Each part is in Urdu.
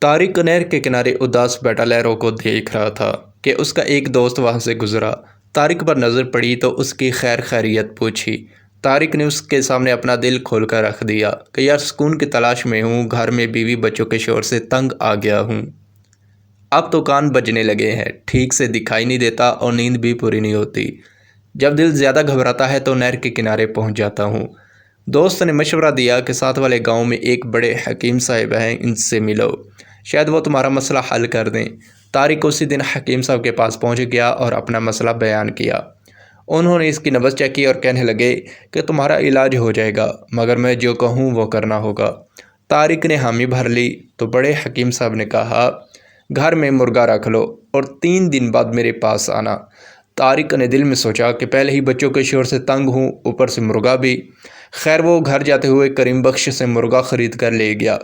طارق نہر کے کنارے اداس بیٹھا لہروں کو دیکھ رہا تھا کہ اس کا ایک دوست وہاں سے گزرا۔ طارق پر نظر پڑی تو اس کی خیر خیریت پوچھی۔ طارق نے اس کے سامنے اپنا دل کھول کر رکھ دیا کہ یار سکون کی تلاش میں ہوں، گھر میں بیوی بچوں کے شور سے تنگ آ گیا ہوں۔ اب تو کان بجنے لگے ہیں، ٹھیک سے دکھائی نہیں دیتا اور نیند بھی پوری نہیں ہوتی۔ جب دل زیادہ گھبراتا ہے تو نہر کے کنارے پہنچ جاتا ہوں۔ دوست نے مشورہ دیا کہ ساتھ والے گاؤں میں ایک بڑے حکیم صاحب ہیں، ان سے ملو، شاید وہ تمہارا مسئلہ حل کر دیں۔ طارق اسی دن حکیم صاحب کے پاس پہنچ گیا اور اپنا مسئلہ بیان کیا۔ انہوں نے اس کی نبض چیک کی اور کہنے لگے کہ تمہارا علاج ہو جائے گا، مگر میں جو کہوں وہ کرنا ہوگا۔ طارق نے حامی بھر لی تو بڑے حکیم صاحب نے کہا، گھر میں مرغا رکھ لو اور 3 دن بعد میرے پاس آنا۔ طارق نے دل میں سوچا کہ پہلے ہی بچوں کے شور سے تنگ ہوں، اوپر سے مرغا بھی۔ خیر وہ گھر جاتے ہوئے کریم بخش سے مرغا خرید کر لے گیا۔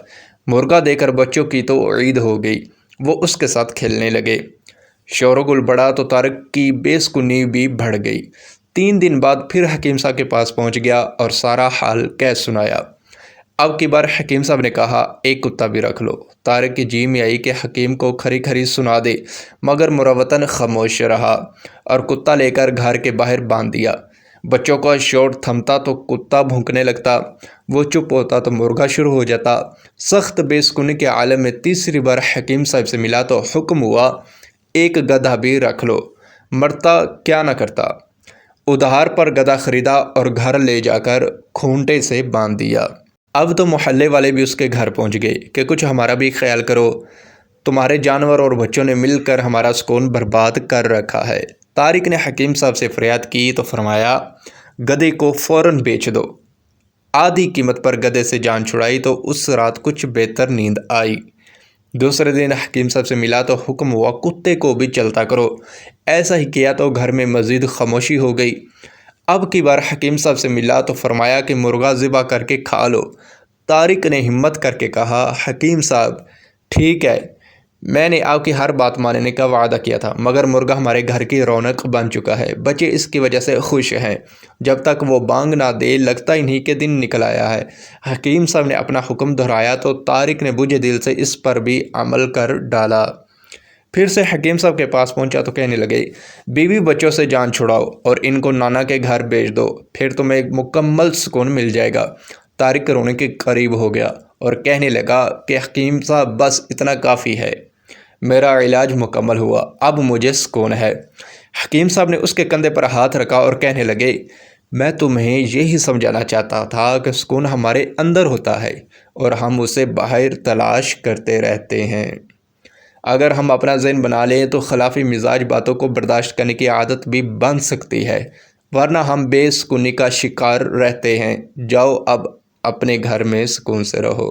مرغا دے کر بچوں کی تو عید ہو گئی، وہ اس کے ساتھ کھیلنے لگے۔ شور و گل بڑھا تو طارق کی بے سکونی بھی بڑھ گئی۔ 3 دن بعد پھر حکیم صاحب کے پاس پہنچ گیا اور سارا حال کہہ سنایا۔ اب کی بار حکیم صاحب نے کہا، ایک کتا بھی رکھ لو۔ طارق کی جی میں آئی کہ حکیم کو کھری کھری سنا دے، مگر مروتاً خاموش رہا اور کتا لے کر گھر کے باہر باندھ دیا۔ بچوں کا شور تھمتا تو کتا بھونکنے لگتا، وہ چپ ہوتا تو مرغا شروع ہو جاتا۔ سخت بے سکونی کے عالم میں تیسری بار حکیم صاحب سے ملا تو حکم ہوا، ایک گدھا بھی رکھ لو، مرتا کیا نہ کرتا۔ ادھار پر گدھا خریدا اور گھر لے جا کر کھونٹے سے باندھ دیا۔ اب تو محلے والے بھی اس کے گھر پہنچ گئے کہ کچھ ہمارا بھی خیال کرو، تمہارے جانور اور بچوں نے مل کر ہمارا سکون برباد کر رکھا ہے۔ طارق نے حکیم صاحب سے فریاد کی تو فرمایا، گدھے کو فوراً بیچ دو۔ آدھی قیمت پر گدھے سے جان چھڑائی تو اس رات کچھ بہتر نیند آئی۔ دوسرے دن حکیم صاحب سے ملا تو حکم ہوا، کتے کو بھی چلتا کرو۔ ایسا ہی کیا تو گھر میں مزید خاموشی ہو گئی۔ اب کی بار حکیم صاحب سے ملا تو فرمایا کہ مرغا ذبح کر کے کھا لو۔ طارق نے ہمت کر کے کہا، حکیم صاحب ٹھیک ہے، میں نے آپ کی ہر بات ماننے کا وعدہ کیا تھا، مگر مرغا ہمارے گھر کی رونق بن چکا ہے، بچے اس کی وجہ سے خوش ہیں، جب تک وہ بانگ نہ دے لگتا ہی نہیں کہ دن نکل آیا ہے۔ حکیم صاحب نے اپنا حکم دہرایا تو طارق نے بجھے دل سے اس پر بھی عمل کر ڈالا۔ پھر سے حکیم صاحب کے پاس پہنچا تو کہنے لگے، بیوی بچوں سے جان چھڑاؤ اور ان کو نانا کے گھر بھیج دو، پھر تمہیں ایک مکمل سکون مل جائے گا۔ طارق رونے کے قریب ہو گیا اور کہنے لگا کہ حکیم صاحب بس اتنا کافی ہے، میرا علاج مکمل ہوا، اب مجھے سکون ہے۔ حکیم صاحب نے اس کے کندھے پر ہاتھ رکھا اور کہنے لگے، میں تمہیں یہی سمجھانا چاہتا تھا کہ سکون ہمارے اندر ہوتا ہے اور ہم اسے باہر تلاش کرتے رہتے ہیں۔ اگر ہم اپنا ذہن بنا لیں تو خلافی مزاج باتوں کو برداشت کرنے کی عادت بھی بن سکتی ہے، ورنہ ہم بے سکونی کا شکار رہتے ہیں۔ جاؤ اب اپنے گھر میں سکون سے رہو۔